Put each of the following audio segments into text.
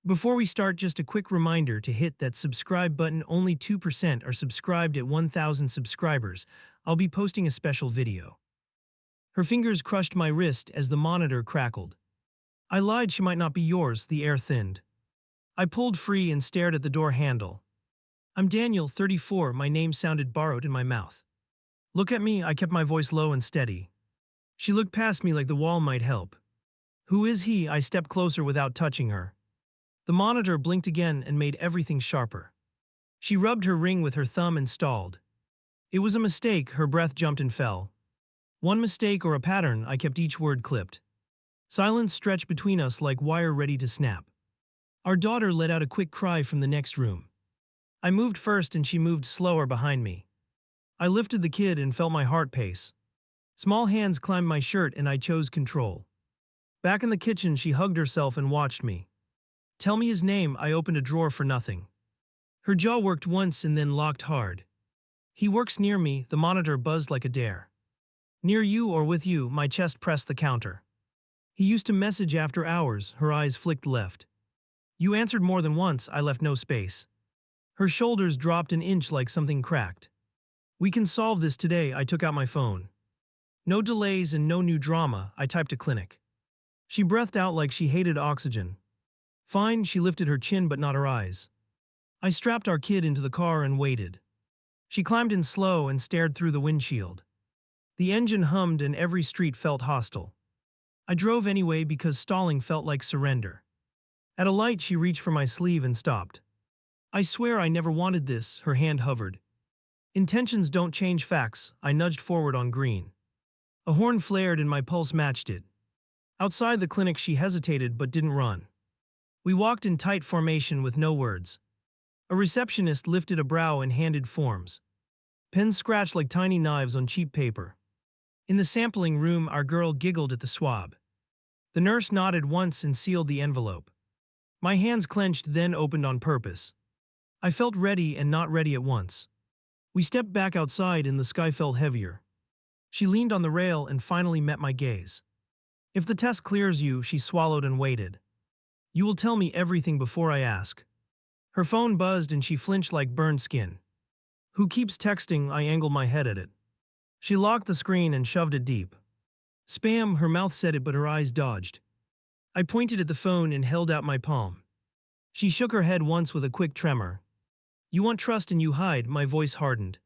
Before we start, just a quick reminder to hit that subscribe button. Only 2% are subscribed at 1,000 subscribers. I'll be posting a special video. Her fingers crushed my wrist as the monitor crackled. I lied, she might not be yours, the air thinned. I pulled free and stared at the door handle. I'm Daniel, 34, my name sounded borrowed in my mouth. Look at me, I kept my voice low and steady. She looked past me like the wall might help. Who is he? I stepped closer without touching her. The monitor blinked again and made everything sharper. She rubbed her ring with her thumb and stalled. It was a mistake, her breath jumped and fell. One mistake or a pattern, I kept each word clipped. Silence stretched between us like wire ready to snap. Our daughter let out a quick cry from the next room. I moved first and she moved slower behind me. I lifted the kid and felt my heart pace. Small hands climbed my shirt and I chose control. Back in the kitchen, she hugged herself and watched me. Tell me his name, I opened a drawer for nothing. Her jaw worked once and then locked hard. He works near me, the monitor buzzed like a dare. Near you or with you, my chest pressed the counter. He used to message after hours, her eyes flicked left. You answered more than once, I left no space. Her shoulders dropped an inch like something cracked. We can solve this today, I took out my phone. No delays and no new drama, I typed a clinic. She breathed out like she hated oxygen. Fine, she lifted her chin but not her eyes. I strapped our kid into the car and waited. She climbed in slow and stared through the windshield. The engine hummed and every street felt hostile. I drove anyway because stalling felt like surrender. At a light, she reached for my sleeve and stopped. I swear I never wanted this, her hand hovered. Intentions don't change facts, I nudged forward on green. A horn flared and my pulse matched it. Outside the clinic, she hesitated but didn't run. We walked in tight formation with no words. A receptionist lifted a brow and handed forms. Pens scratched like tiny knives on cheap paper. In the sampling room, our girl giggled at the swab. The nurse nodded once and sealed the envelope. My hands clenched, then opened on purpose. I felt ready and not ready at once. We stepped back outside and the sky felt heavier. She leaned on the rail and finally met my gaze. If the test clears you, she swallowed and waited. You will tell me everything before I ask. Her phone buzzed and she flinched like burned skin. Who keeps texting? I angled my head at it. She locked the screen and shoved it deep. Spam, her mouth said it but her eyes dodged. I pointed at the phone and held out my palm. She shook her head once with a quick tremor. You want trust and you hide, my voice hardened.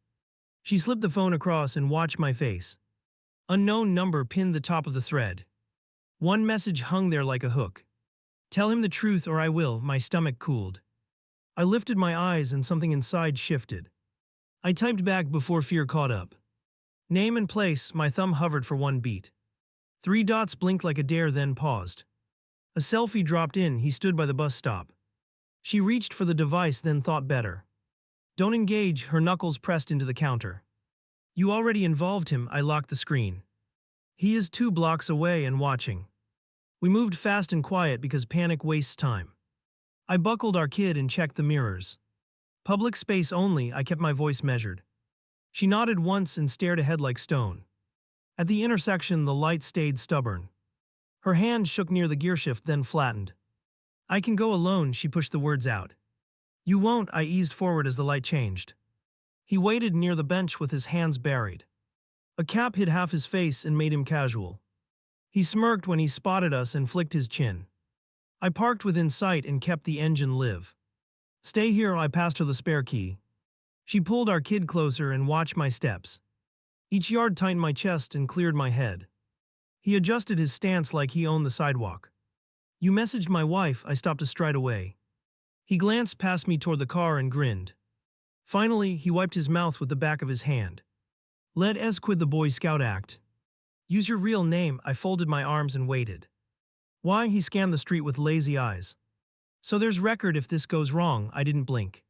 She slipped the phone across and watched my face. Unknown number pinned the top of the thread. One message hung there like a hook. Tell him the truth or I will, my stomach cooled. I lifted my eyes and something inside shifted. I typed back before fear caught up. Name and place, my thumb hovered for one beat. 3 dots blinked like a dare then paused. A selfie dropped in, he stood by the bus stop. She reached for the device then thought better. Don't engage, her knuckles pressed into the counter. You already involved him, I locked the screen. He is 2 blocks away and watching. We moved fast and quiet because panic wastes time. I buckled our kid and checked the mirrors. Public space only, I kept my voice measured. She nodded once and stared ahead like stone. At the intersection, the light stayed stubborn. Her hand shook near the gearshift then flattened. I can go alone, she pushed the words out. You won't, I eased forward as the light changed. He waited near the bench with his hands buried. A cap hid half his face and made him casual. He smirked when he spotted us and flicked his chin. I parked within sight and kept the engine live. Stay here, I passed her the spare key. She pulled our kid closer and watched my steps. Each yard tightened my chest and cleared my head. He adjusted his stance like he owned the sidewalk. You messaged my wife, I stopped to stride away. He glanced past me toward the car and grinned. Finally, he wiped his mouth with the back of his hand. Let us quit the Boy Scout act. Use your real name, I folded my arms and waited. Why? He scanned the street with lazy eyes. So there's record if this goes wrong, I didn't blink.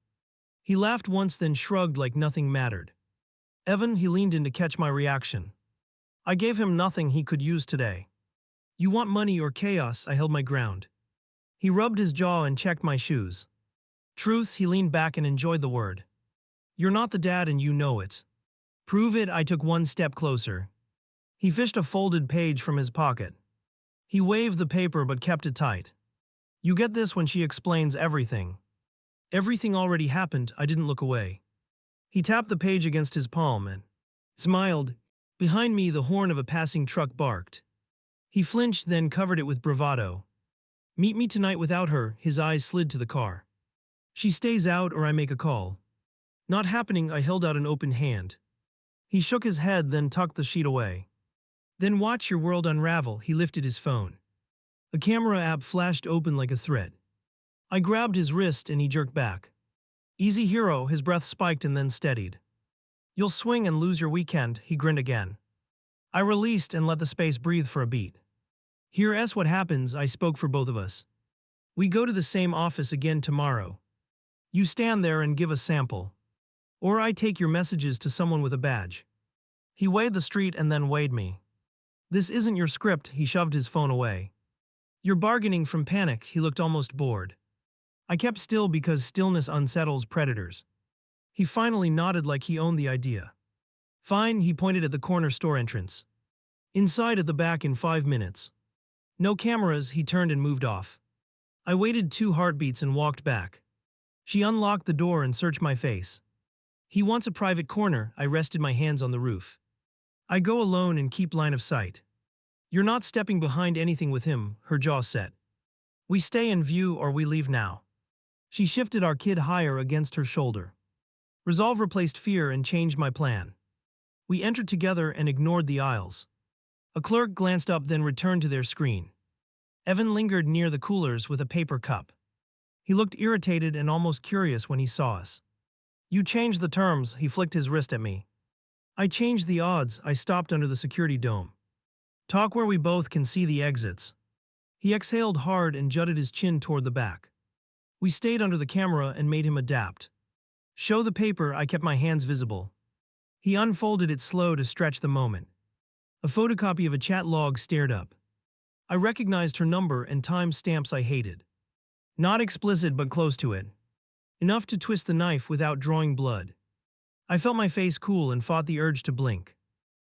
He laughed once then shrugged like nothing mattered. Evan, he leaned in to catch my reaction. I gave him nothing he could use today. You want money or chaos, I held my ground. He rubbed his jaw and checked my shoes. Truth, he leaned back and enjoyed the word. You're not the dad and you know it. Prove it, I took one step closer. He fished a folded page from his pocket. He waved the paper but kept it tight. You get this when she explains everything. Everything already happened, I didn't look away. He tapped the page against his palm and smiled. Behind me, the horn of a passing truck barked. He flinched, then covered it with bravado. Meet me tonight without her, his eyes slid to the car. She stays out or I make a call. Not happening, I held out an open hand. He shook his head, then tucked the sheet away. Then watch your world unravel, he lifted his phone. A camera app flashed open like a thread. I grabbed his wrist and he jerked back. Easy hero, his breath spiked and then steadied. You'll swing and lose your weekend, he grinned again. I released and let the space breathe for a beat. Here's what happens, I spoke for both of us. We go to the same office again tomorrow. You stand there and give a sample. Or I take your messages to someone with a badge. He weighed the street and then weighed me. This isn't your script, he shoved his phone away. You're bargaining from panic, he looked almost bored. I kept still because stillness unsettles predators. He finally nodded like he owned the idea. Fine, he pointed at the corner store entrance. Inside at the back in 5 minutes. No cameras, he turned and moved off. I waited 2 heartbeats and walked back. She unlocked the door and searched my face. He wants a private corner, I rested my hands on the roof. I go alone and keep line of sight. You're not stepping behind anything with him, her jaw set. We stay in view or we leave now. She shifted our kid higher against her shoulder. Resolve replaced fear and changed my plan. We entered together and ignored the aisles. A clerk glanced up then returned to their screen. Evan lingered near the coolers with a paper cup. He looked irritated and almost curious when he saw us. You changed the terms, he flicked his wrist at me. I changed the odds, I stopped under the security dome. Talk where we both can see the exits. He exhaled hard and jutted his chin toward the back. We stayed under the camera and made him adapt. Show the paper, I kept my hands visible. He unfolded it slow to stretch the moment. A photocopy of a chat log stared up. I recognized her number and time stamps I hated. Not explicit but close to it. Enough to twist the knife without drawing blood. I felt my face cool and fought the urge to blink.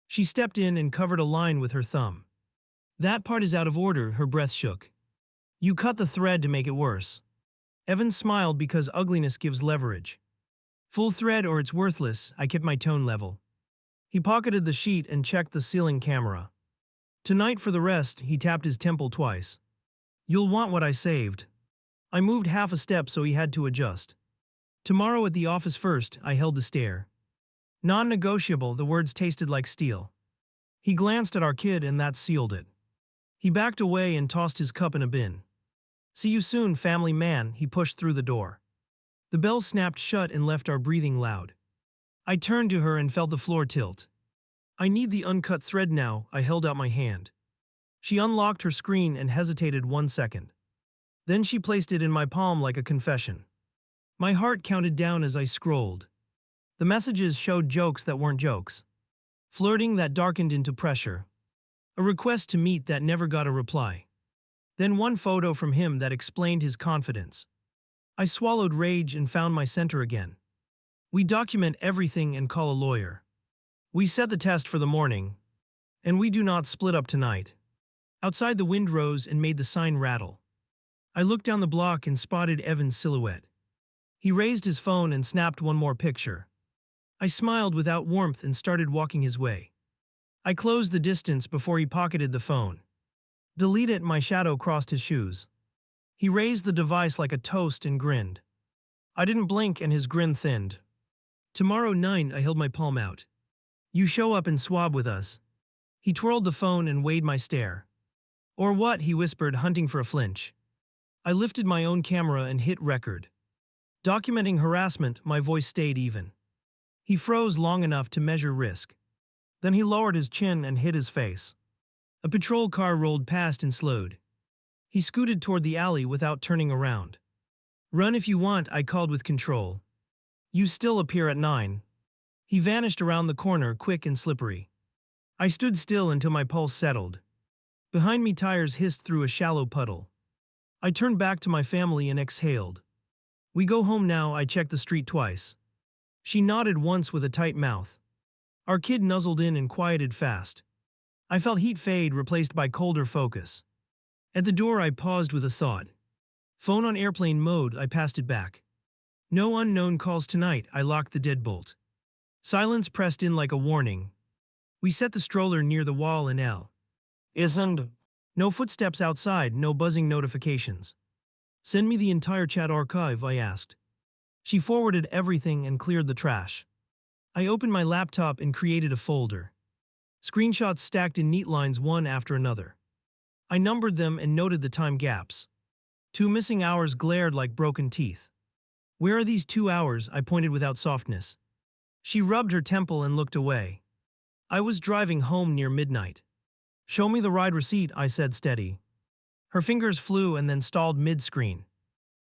She stepped in and covered a line with her thumb. That part is out of order, her breath shook. You cut the thread to make it worse. Evan smiled because ugliness gives leverage. Full thread or it's worthless, I kept my tone level. He pocketed the sheet and checked the ceiling camera. Tonight for the rest, he tapped his temple twice. You'll want what I saved. I moved half a step so he had to adjust. Tomorrow at the office first, I held the stare. Non-negotiable, the words tasted like steel. He glanced at our kid and that sealed it. He backed away and tossed his cup in a bin. See you soon, family man, he pushed through the door. The bell snapped shut and left our breathing loud. I turned to her and felt the floor tilt. I need the uncut thread now, I held out my hand. She unlocked her screen and hesitated 1 second. Then she placed it in my palm like a confession. My heart counted down as I scrolled. The messages showed jokes that weren't jokes. Flirting that darkened into pressure. A request to meet that never got a reply. Then one photo from him that explained his confidence. I swallowed rage and found my center again. We document everything and call a lawyer. We set the test for the morning. And we do not split up tonight. Outside the wind rose and made the sign rattle. I looked down the block and spotted Evan's silhouette. He raised his phone and snapped one more picture. I smiled without warmth and started walking his way. I closed the distance before he pocketed the phone. Delete it, my shadow crossed his shoes. He raised the device like a toast and grinned. I didn't blink and his grin thinned. Tomorrow 9, I held my palm out. You show up and swab with us. He twirled the phone and weighed my stare. Or what, he whispered, hunting for a flinch. I lifted my own camera and hit record. Documenting harassment, my voice stayed even. He froze long enough to measure risk. Then he lowered his chin and hid his face. A patrol car rolled past and slowed. He scooted toward the alley without turning around. Run if you want, I called with control. You still appear at 9. He vanished around the corner, quick and slippery. I stood still until my pulse settled. Behind me, tires hissed through a shallow puddle. I turned back to my family and exhaled. We go home now, I checked the street twice. She nodded once with a tight mouth. Our kid nuzzled in and quieted fast. I felt heat fade replaced by colder focus. At the door I paused with a thought. Phone on airplane mode, I passed it back. No unknown calls tonight, I locked the deadbolt. Silence pressed in like a warning. We set the stroller near the wall and L. Isn't. No footsteps outside, no buzzing notifications. Send me the entire chat archive, I asked. She forwarded everything and cleared the trash. I opened my laptop and created a folder. Screenshots stacked in neat lines one after another. I numbered them and noted the time gaps. 2 missing hours glared like broken teeth. Where are these 2 hours? I pointed without softness. She rubbed her temple and looked away. I was driving home near midnight. Show me the ride receipt, I said steady. Her fingers flew and then stalled mid-screen.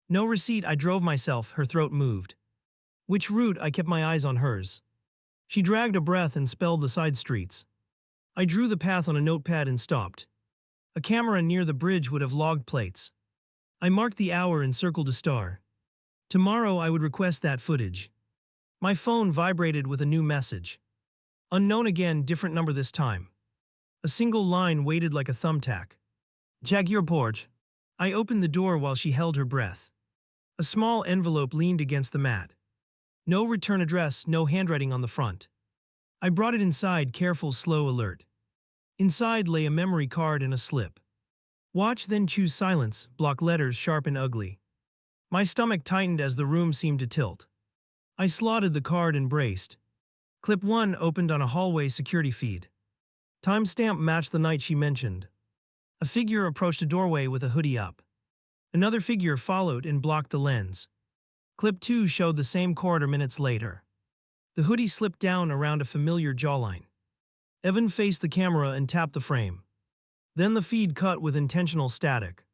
No receipt, I drove myself, her throat moved. Which route? I kept my eyes on hers. She dragged a breath and spelled the side streets. I drew the path on a notepad and stopped. A camera near the bridge would have logged plates. I marked the hour and circled a star. Tomorrow I would request that footage. My phone vibrated with a new message. Unknown again, different number this time. A single line weighted like a thumbtack. Check your porch. I opened the door while she held her breath. A small envelope leaned against the mat. No return address, no handwriting on the front. I brought it inside, careful, slow alert. Inside lay a memory card and a slip. Watch, then choose silence, block letters sharp and ugly. My stomach tightened as the room seemed to tilt. I slotted the card and braced. Clip 1 opened on a hallway security feed. Timestamp matched the night she mentioned. A figure approached a doorway with a hoodie up. Another figure followed and blocked the lens. Clip 2 showed the same corridor minutes later. The hoodie slipped down around a familiar jawline. Evan faced the camera and tapped the frame. Then the feed cut with intentional static.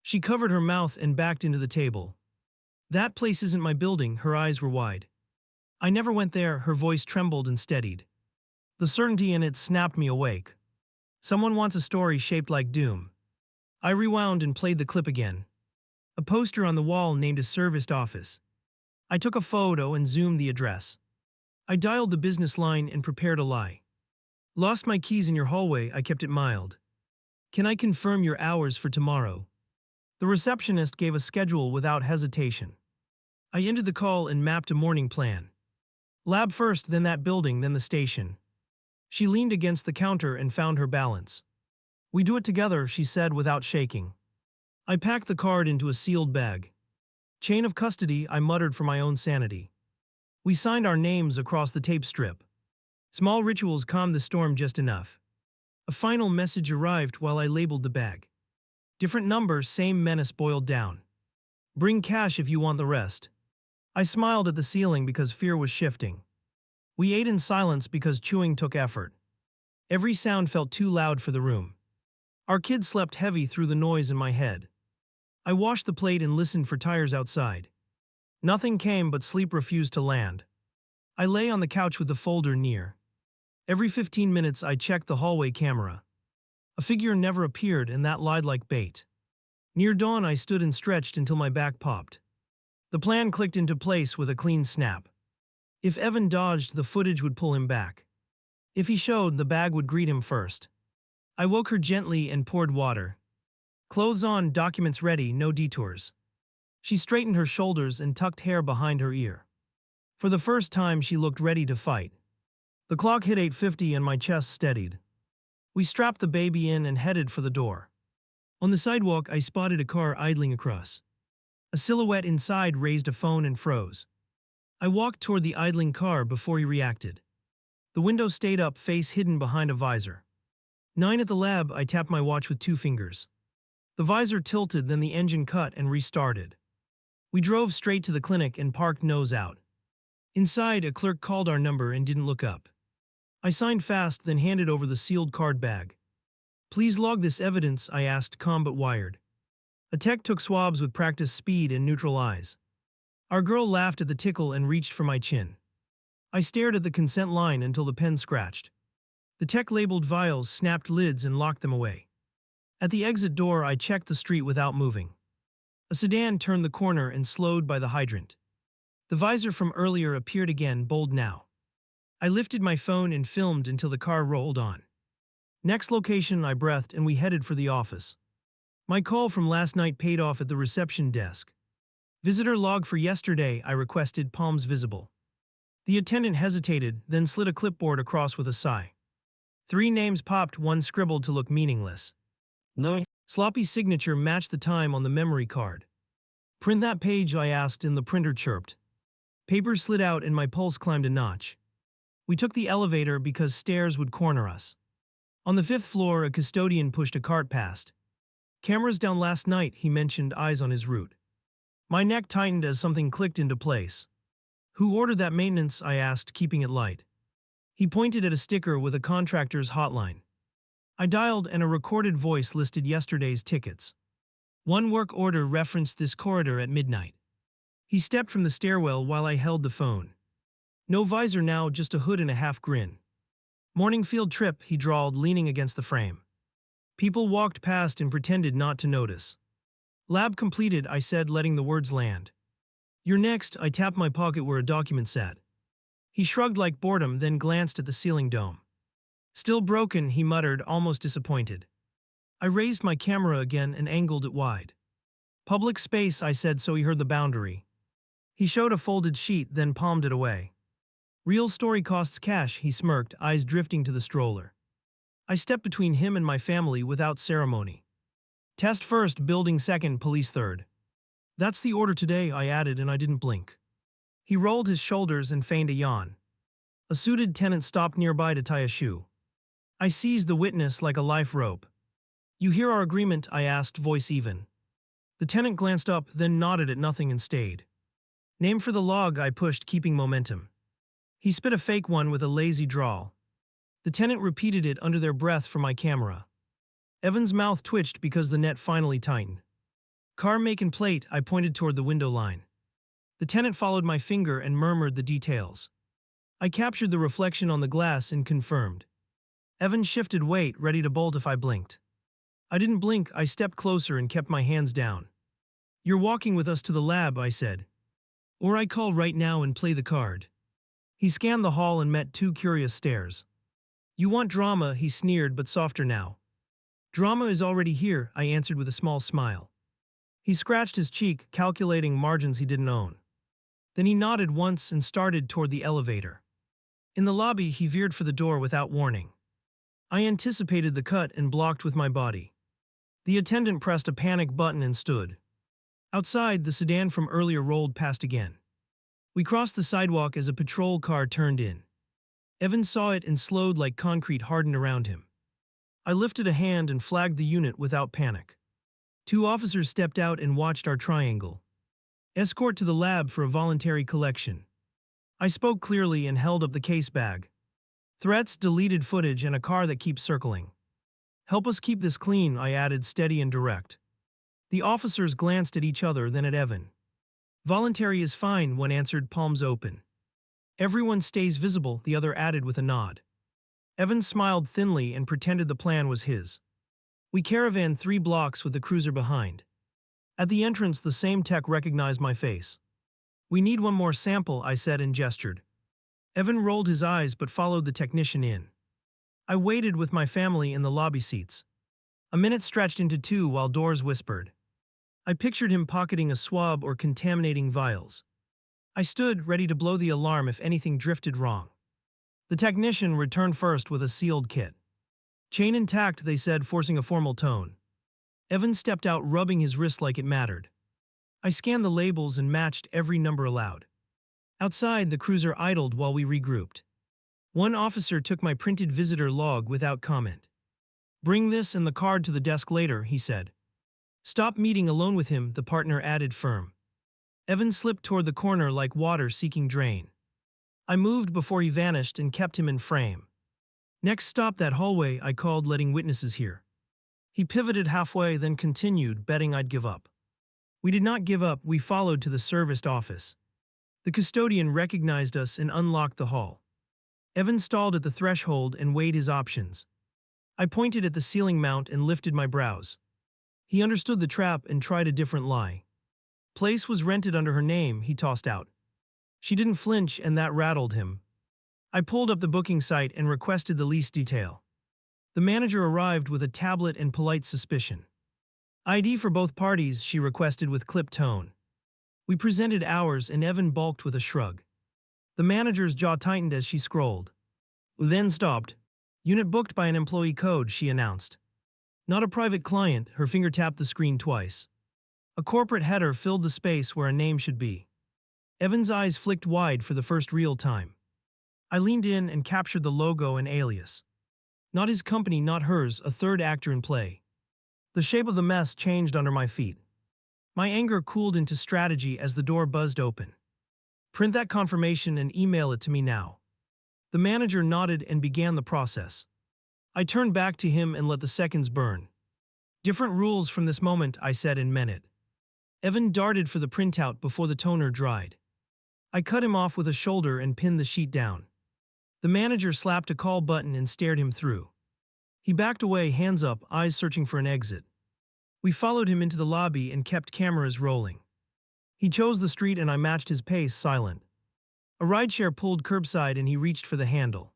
She covered her mouth and backed into the table. That place isn't my building, her eyes were wide. I never went there, her voice trembled and steadied. The certainty in it snapped me awake. Someone wants a story shaped like doom. I rewound and played the clip again. A poster on the wall named a serviced office. I took a photo and zoomed the address. I dialed the business line and prepared a lie. Lost my keys in your hallway, I kept it mild. Can I confirm your hours for tomorrow? The receptionist gave a schedule without hesitation. I ended the call and mapped a morning plan. Lab first, then that building, then the station. She leaned against the counter and found her balance. We do it together, she said without shaking. I packed the card into a sealed bag. Chain of custody, I muttered for my own sanity. We signed our names across the tape strip. Small rituals calmed the storm just enough. A final message arrived while I labeled the bag. Different number, same menace boiled down. Bring cash if you want the rest. I smiled at the ceiling because fear was shifting. We ate in silence because chewing took effort. Every sound felt too loud for the room. Our kids slept heavy through the noise in my head. I washed the plate and listened for tires outside. Nothing came, but sleep refused to land. I lay on the couch with the folder near. Every 15 minutes I checked the hallway camera. A figure never appeared, and that lied like bait. Near dawn I stood and stretched until my back popped. The plan clicked into place with a clean snap. If Evan dodged, the footage would pull him back. If he showed, the bag would greet him first. I woke her gently and poured water. Clothes on, documents ready, no detours. She straightened her shoulders and tucked hair behind her ear. For the first time, she looked ready to fight. The clock hit 8:50 and my chest steadied. We strapped the baby in and headed for the door. On the sidewalk, I spotted a car idling across. A silhouette inside raised a phone and froze. I walked toward the idling car before he reacted. The window stayed up, face hidden behind a visor. 9 at the lab, I tapped my watch with 2 fingers. The visor tilted, then the engine cut and restarted. We drove straight to the clinic and parked nose out. Inside, a clerk called our number and didn't look up. I signed fast, then handed over the sealed card bag. Please log this evidence, I asked, calm but wired. A tech took swabs with practiced speed and neutral eyes. Our girl laughed at the tickle and reached for my chin. I stared at the consent line until the pen scratched. The tech labeled vials, snapped lids, and locked them away. At the exit door, I checked the street without moving. A sedan turned the corner and slowed by the hydrant. The visor from earlier appeared again, bold now. I lifted my phone and filmed until the car rolled on. Next location, I breathed, and we headed for the office. My call from last night paid off at the reception desk. Visitor log for yesterday, I requested, palms visible. The attendant hesitated, then slid a clipboard across with a sigh. 3 names popped, one scribbled to look meaningless. No. Sloppy signature matched the time on the memory card. Print that page, I asked, and the printer chirped. Paper slid out and my pulse climbed a notch. We took the elevator because stairs would corner us. On the 5th floor, a custodian pushed a cart past. Cameras down last night, he mentioned, eyes on his route. My neck tightened as something clicked into place. Who ordered that maintenance? I asked, keeping it light. He pointed at a sticker with a contractor's hotline. I dialed and a recorded voice listed yesterday's tickets. One work order referenced this corridor at midnight. He stepped from the stairwell while I held the phone. No visor now, just a hood and a half grin. Morning field trip, he drawled, leaning against the frame. People walked past and pretended not to notice. Lab completed, I said, letting the words land. You're next, I tapped my pocket where a document sat. He shrugged like boredom, then glanced at the ceiling dome. Still broken, he muttered, almost disappointed. I raised my camera again and angled it wide. Public space, I said so he heard the boundary. He showed a folded sheet, then palmed it away. Real story costs cash, he smirked, eyes drifting to the stroller. I stepped between him and my family without ceremony. Test first, building second, police third. That's the order today, I added, and I didn't blink. He rolled his shoulders and feigned a yawn. A suited tenant stopped nearby to tie a shoe. I seized the witness like a life rope. You hear our agreement? I asked, voice even. The tenant glanced up, then nodded at nothing and stayed. Name for the log, I pushed, keeping momentum. He spit a fake one with a lazy drawl. The tenant repeated it under their breath for my camera. Evan's mouth twitched because the net finally tightened. Car make and plate, I pointed toward the window line. The tenant followed my finger and murmured the details. I captured the reflection on the glass and confirmed. Evan shifted weight, ready to bolt if I blinked. I didn't blink, I stepped closer and kept my hands down. You're walking with us to the lab, I said. Or I call right now and play the card. He scanned the hall and met 2 curious stares. You want drama, he sneered, but softer now. Drama is already here, I answered with a small smile. He scratched his cheek, calculating margins he didn't own. Then he nodded once and started toward the elevator. In the lobby, he veered for the door without warning. I anticipated the cut and blocked with my body. The attendant pressed a panic button and stood. Outside, the sedan from earlier rolled past again. We crossed the sidewalk as a patrol car turned in. Evan saw it and slowed like concrete hardened around him. I lifted a hand and flagged the unit without panic. 2 officers stepped out and watched our triangle. Escort to the lab for a voluntary collection. I spoke clearly and held up the case bag. Threats, deleted footage, and a car that keeps circling. Help us keep this clean, I added, steady and direct. The officers glanced at each other, then at Evan. Voluntary is fine, one answered, palms open. Everyone stays visible, the other added with a nod. Evan smiled thinly and pretended the plan was his. We caravaned 3 blocks with the cruiser behind. At the entrance, the same tech recognized my face. We need one more sample, I said and gestured. Evan rolled his eyes but followed the technician in. I waited with my family in the lobby seats. A minute stretched into 2 while doors whispered. I pictured him pocketing a swab or contaminating vials. I stood, ready to blow the alarm if anything drifted wrong. The technician returned first with a sealed kit. Chain intact, they said, forcing a formal tone. Evan stepped out, rubbing his wrist like it mattered. I scanned the labels and matched every number aloud. Outside, the cruiser idled while we regrouped. One officer took my printed visitor log without comment. Bring this and the card to the desk later, he said. Stop meeting alone with him, the partner added, firm. Evan slipped toward the corner like water seeking drain. I moved before he vanished and kept him in frame. Next stop, that hallway, I called, letting witnesses hear. He pivoted halfway, then continued, betting I'd give up. We did not give up, we followed to the serviced office. The custodian recognized us and unlocked the hall. Evan stalled at the threshold and weighed his options. I pointed at the ceiling mount and lifted my brows. He understood the trap and tried a different lie. Place was rented under her name, he tossed out. She didn't flinch, and that rattled him. I pulled up the booking site and requested the lease detail. The manager arrived with a tablet and polite suspicion. ID for both parties, she requested with clipped tone. We presented ours and Evan balked with a shrug. The manager's jaw tightened as she scrolled. Then stopped. Unit booked by an employee code, she announced. Not a private client, her finger tapped the screen twice. A corporate header filled the space where a name should be. Evan's eyes flicked wide for the first real time. I leaned in and captured the logo and alias. Not his company, not hers, a third actor in play. The shape of the mess changed under my feet. My anger cooled into strategy as the door buzzed open. Print that confirmation and email it to me now. The manager nodded and began the process. I turned back to him and let the seconds burn. Different rules from this moment, I said and meant it. Evan darted for the printout before the toner dried. I cut him off with a shoulder and pinned the sheet down. The manager slapped a call button and stared him through. He backed away, hands up, eyes searching for an exit. We followed him into the lobby and kept cameras rolling. He chose the street and I matched his pace, silent. A rideshare pulled curbside and he reached for the handle.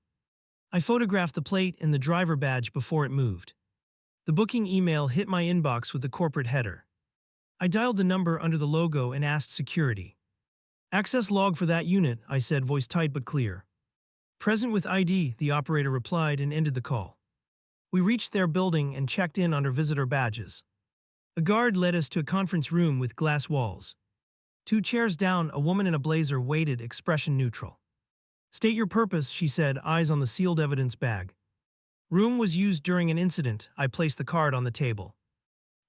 I photographed the plate and the driver badge before it moved. The booking email hit my inbox with the corporate header. I dialed the number under the logo and asked security. Access log for that unit, I said, voice tight but clear. Present with ID, the operator replied and ended the call. We reached their building and checked in on our visitor badges. A guard led us to a conference room with glass walls. 2 chairs down, a woman in a blazer waited, expression neutral. State your purpose, she said, eyes on the sealed evidence bag. Room was used during an incident. I placed the card on the table.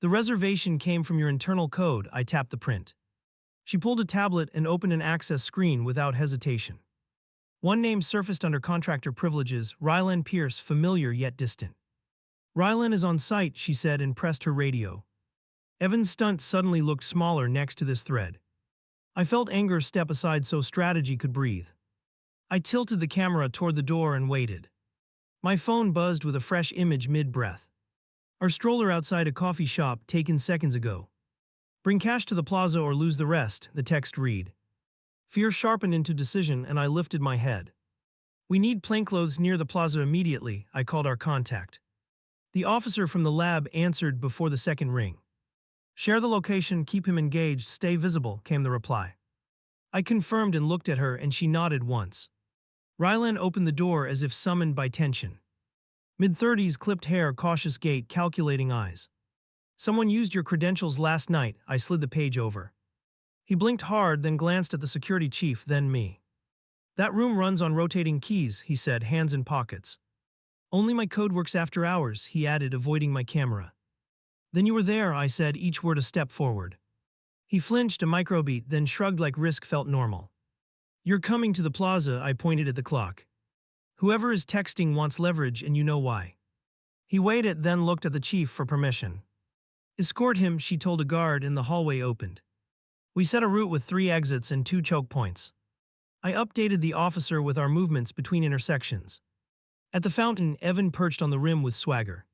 The reservation came from your internal code. I tapped the print. She pulled a tablet and opened an access screen without hesitation. One name surfaced under contractor privileges, Rylan Pierce, familiar yet distant. Rylan is on site, she said and pressed her radio. Evan's stunt suddenly looked smaller next to this thread. I felt anger step aside so strategy could breathe. I tilted the camera toward the door and waited. My phone buzzed with a fresh image mid-breath. Our stroller outside a coffee shop taken seconds ago. Bring cash to the plaza or lose the rest, the text read. Fear sharpened into decision and I lifted my head. We need plainclothes near the plaza immediately, I called our contact. The officer from the lab answered before the second ring. Share the location, keep him engaged, stay visible, came the reply. I confirmed and looked at her and she nodded once. Rylan opened the door as if summoned by tension. Mid-30s, clipped hair, cautious gait, calculating eyes. Someone used your credentials last night, I slid the page over. He blinked hard, then glanced at the security chief, then me. That room runs on rotating keys, he said, hands in pockets. Only my code works after hours, he added, avoiding my camera. Then you were there, I said, each word a step forward. He flinched a microbeat, then shrugged like risk felt normal. You're coming to the plaza, I pointed at the clock. Whoever is texting wants leverage and you know why. He waited, then looked at the chief for permission. Escort him, she told a guard, and the hallway opened. We set a route with 3 exits and 2 choke points. I updated the officer with our movements between intersections. At the fountain, Evan perched on the rim with swagger.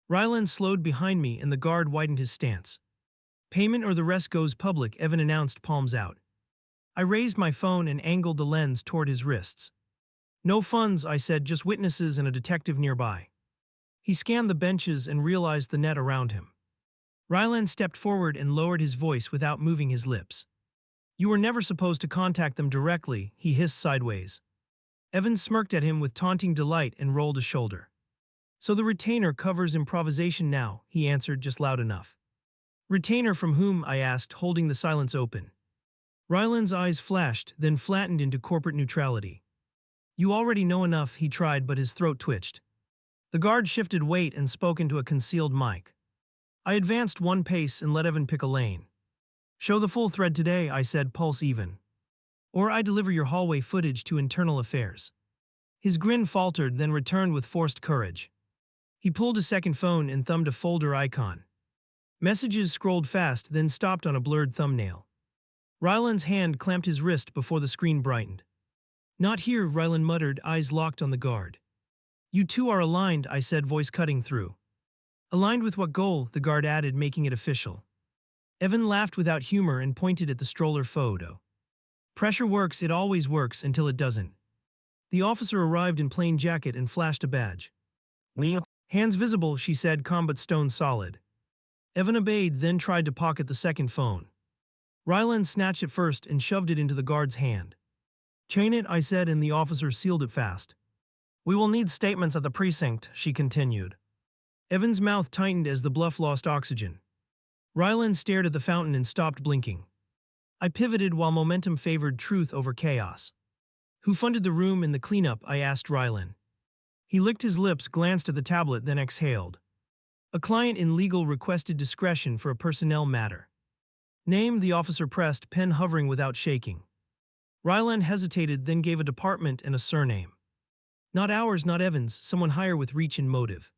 Rylan slowed behind me and the guard widened his stance. Payment or the rest goes public, Evan announced, palms out. I raised my phone and angled the lens toward his wrists. No funds, I said, just witnesses and a detective nearby. He scanned the benches and realized the net around him. Rylan stepped forward and lowered his voice without moving his lips. You were never supposed to contact them directly, he hissed sideways. Evan smirked at him with taunting delight and rolled a shoulder. So the retainer covers improvisation now, he answered just loud enough. Retainer from whom, I asked, holding the silence open. Rylan's eyes flashed, then flattened into corporate neutrality. You already know enough, he tried, but his throat twitched. The guard shifted weight and spoke into a concealed mic. I advanced 1 pace and let Evan pick a lane. Show the full thread today, I said, pulse even. Or I deliver your hallway footage to internal affairs. His grin faltered, then returned with forced courage. He pulled a second phone and thumbed a folder icon. Messages scrolled fast, then stopped on a blurred thumbnail. Rylan's hand clamped his wrist before the screen brightened. Not here, Rylan muttered, eyes locked on the guard. You two are aligned, I said, voice cutting through. Aligned with what goal? The guard added, making it official. Evan laughed without humor and pointed at the stroller photo. Pressure works, it always works until it doesn't. The officer arrived in plain jacket and flashed a badge. Hands visible, she said, calm but stone solid. Evan obeyed, then tried to pocket the second phone. Ryland snatched it first and shoved it into the guard's hand. "Chain it," I said, and the officer sealed it fast. "We will need statements at the precinct," she continued. Evan's mouth tightened as the bluff lost oxygen. Ryland stared at the fountain and stopped blinking. I pivoted while momentum favored truth over chaos. "Who funded the room in the cleanup?" I asked Ryland. He licked his lips, glanced at the tablet, then exhaled. "A client in legal requested discretion for a personnel matter." "Name," the officer pressed, pen hovering without shaking. Ryland hesitated, then gave a department and a surname. "Not ours, not Evans, someone higher with reach and motive."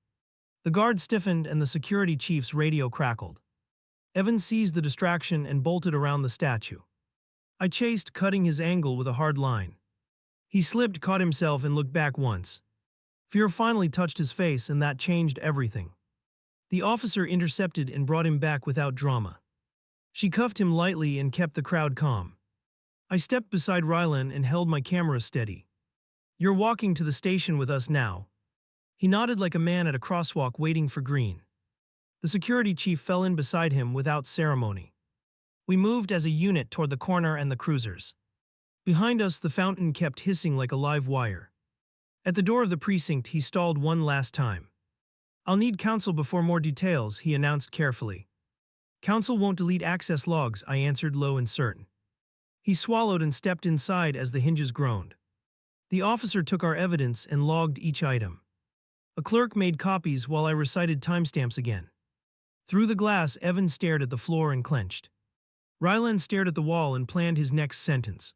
The guard stiffened and the security chief's radio crackled. Evans seized the distraction and bolted around the statue. I chased, cutting his angle with a hard line. He slipped, caught himself, and looked back once. Fear finally touched his face, and that changed everything. The officer intercepted and brought him back without drama. She cuffed him lightly and kept the crowd calm. I stepped beside Ryland and held my camera steady. "You're walking to the station with us now." He nodded like a man at a crosswalk waiting for green. The security chief fell in beside him without ceremony. We moved as a unit toward the corner and the cruisers. Behind us, the fountain kept hissing like a live wire. At the door of the precinct, he stalled one last time. "I'll need counsel before more details," he announced carefully. "Counsel won't delete access logs," I answered, low and certain. He swallowed and stepped inside as the hinges groaned. The officer took our evidence and logged each item. A clerk made copies while I recited timestamps again. Through the glass, Evan stared at the floor and clenched. Ryland stared at the wall and planned his next sentence.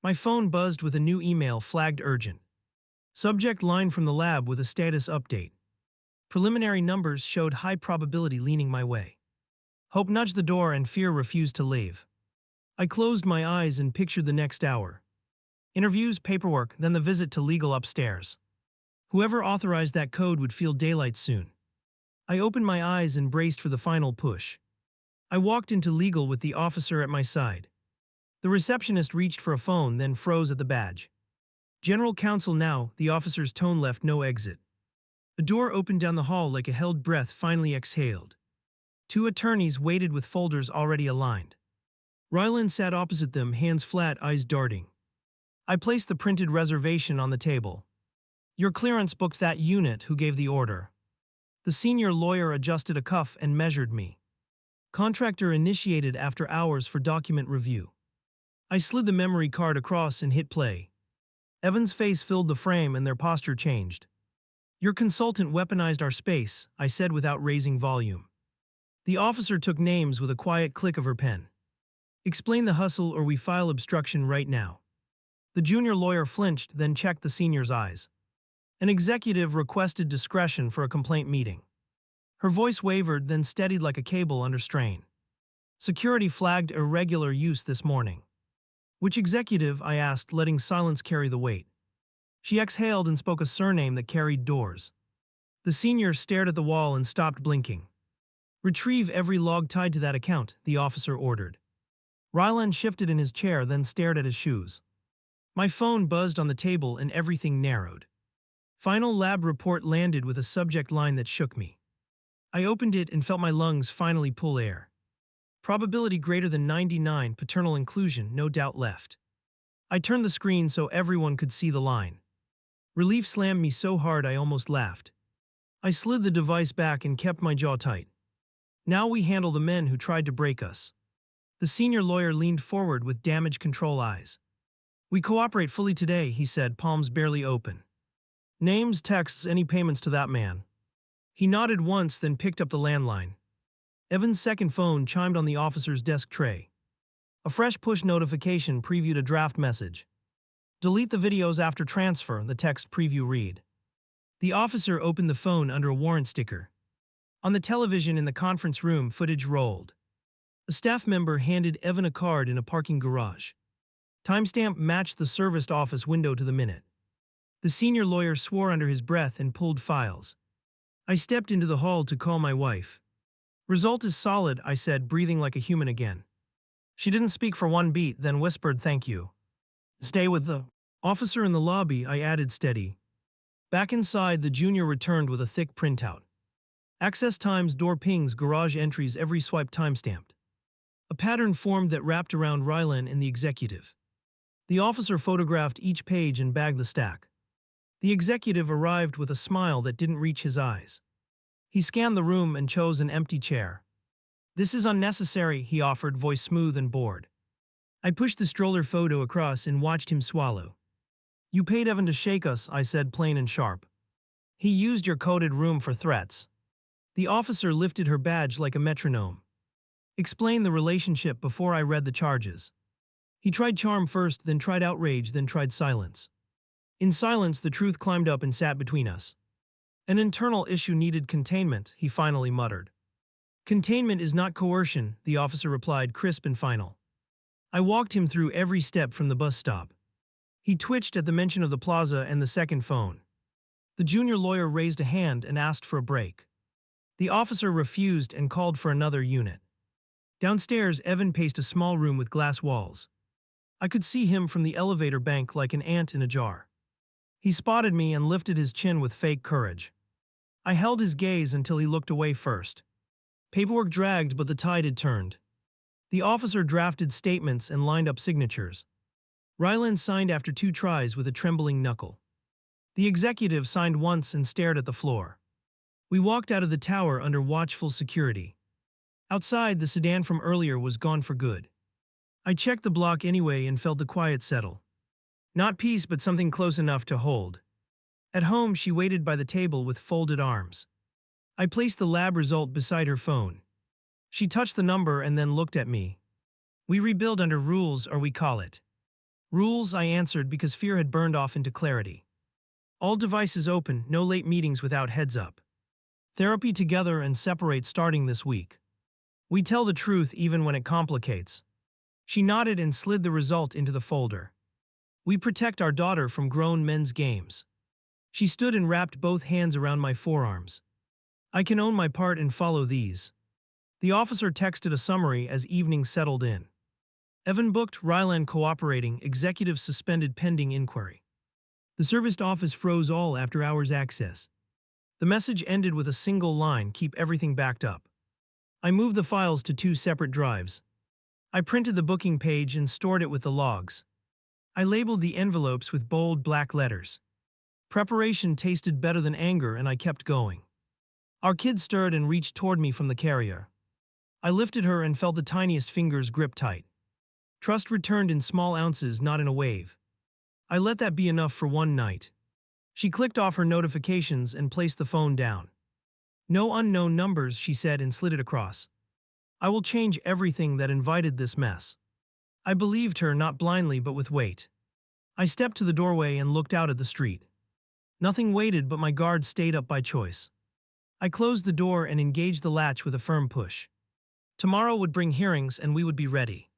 My phone buzzed with a new email flagged urgent. Subject line from the lab with a status update. Preliminary numbers showed high probability leaning my way. Hope nudged the door and fear refused to leave. I closed my eyes and pictured the next hour. Interviews, paperwork, then the visit to legal upstairs. Whoever authorized that code would feel daylight soon. I opened my eyes and braced for the final push. I walked into legal with the officer at my side. The receptionist reached for a phone, then froze at the badge. "General counsel now," the officer's tone left no exit. A door opened down the hall like a held breath finally exhaled. Two attorneys waited with folders already aligned. Ryland sat opposite them, hands flat, eyes darting. I placed the printed reservation on the table. "Your clearance booked that unit. Who gave the order?" The senior lawyer adjusted a cuff and measured me. "Contractor initiated after hours for document review." I slid the memory card across and hit play. Evan's face filled the frame and their posture changed. "Your consultant weaponized our space," I said without raising volume. The officer took names with a quiet click of her pen. "Explain the hustle or we file obstruction right now." The junior lawyer flinched, then checked the senior's eyes. "An executive requested discretion for a complaint meeting." Her voice wavered, then steadied like a cable under strain. "Security flagged irregular use this morning." "Which executive?" I asked, letting silence carry the weight. She exhaled and spoke a surname that carried doors. The senior stared at the wall and stopped blinking. "Retrieve every log tied to that account," the officer ordered. Ryland shifted in his chair, then stared at his shoes. My phone buzzed on the table and everything narrowed. Final lab report landed with a subject line that shook me. I opened it and felt my lungs finally pull air. Probability greater than 99, paternal inclusion, no doubt left. I turned the screen so everyone could see the line. Relief slammed me so hard I almost laughed. I slid the device back and kept my jaw tight. "Now we handle the men who tried to break us." The senior lawyer leaned forward with damage control eyes. "We cooperate fully today," he said, palms barely open. "Names, texts, any payments to that man." He nodded once, then picked up the landline. Evan's second phone chimed on the officer's desk tray. A fresh push notification previewed a draft message. "Delete the videos after transfer," the text preview read. The officer opened the phone under a warrant sticker. On the television in the conference room, footage rolled. A staff member handed Evan a card in a parking garage. Timestamp matched the serviced office window to the minute. The senior lawyer swore under his breath and pulled files. I stepped into the hall to call my wife. "Result is solid," I said, breathing like a human again. She didn't speak for one beat, then whispered, "Thank you." "Stay with the officer in the lobby," I added, steady. Back inside, the junior returned with a thick printout. Access times, door pings, garage entries, every swipe timestamped. A pattern formed that wrapped around Rylan and the executive. The officer photographed each page and bagged the stack. The executive arrived with a smile that didn't reach his eyes. He scanned the room and chose an empty chair. "This is unnecessary," he offered, voice smooth and bored. I pushed the stroller photo across and watched him swallow. "You paid Evan to shake us," I said, plain and sharp. "He used your coded room for threats." The officer lifted her badge like a metronome. "Explain the relationship." Before I read the charges. He tried charm first, then tried outrage, then tried silence. In silence, the truth climbed up and sat between us. "An internal issue needed containment," he finally muttered. "Containment is not coercion," the officer replied, crisp and final. I walked him through every step from the bus stop. He twitched at the mention of the plaza and the second phone. The junior lawyer raised a hand and asked for a break. The officer refused and called for another unit. Downstairs, Evan paced a small room with glass walls. I could see him from the elevator bank like an ant in a jar. He spotted me and lifted his chin with fake courage. I held his gaze until he looked away first. Paperwork dragged, but the tide had turned. The officer drafted statements and lined up signatures. Ryland signed after 2 tries with a trembling knuckle. The executive signed once and stared at the floor. We walked out of the tower under watchful security. Outside, the sedan from earlier was gone for good. I checked the block anyway and felt the quiet settle. Not peace, but something close enough to hold. At home, she waited by the table with folded arms. I placed the lab result beside her phone. She touched the number and then looked at me. "We rebuild under rules, or we call it." "Rules," I answered, because fear had burned off into clarity. "All devices open, no late meetings without heads up. Therapy together and separate starting this week. We tell the truth even when it complicates." She nodded and slid the result into the folder. "We protect our daughter from grown men's games." She stood and wrapped both hands around my forearms. "I can own my part and follow these." The officer texted a summary as evening settled in. "Evan booked, Ryland cooperating, executive suspended pending inquiry." The serviced office froze all after-hours access. The message ended with a single line, "Keep everything backed up." I moved the files to 2 separate drives. I printed the booking page and stored it with the logs. I labeled the envelopes with bold black letters. Preparation tasted better than anger, and I kept going. Our kid stirred and reached toward me from the carrier. I lifted her and felt the tiniest fingers grip tight. Trust returned in small ounces, not in a wave. I let that be enough for one night. She clicked off her notifications and placed the phone down. "No unknown numbers," she said and slid it across. "I will change everything that invited this mess." I believed her, not blindly but with weight. I stepped to the doorway and looked out at the street. Nothing waited, but my guard stayed up by choice. I closed the door and engaged the latch with a firm push. Tomorrow would bring hearings and we would be ready.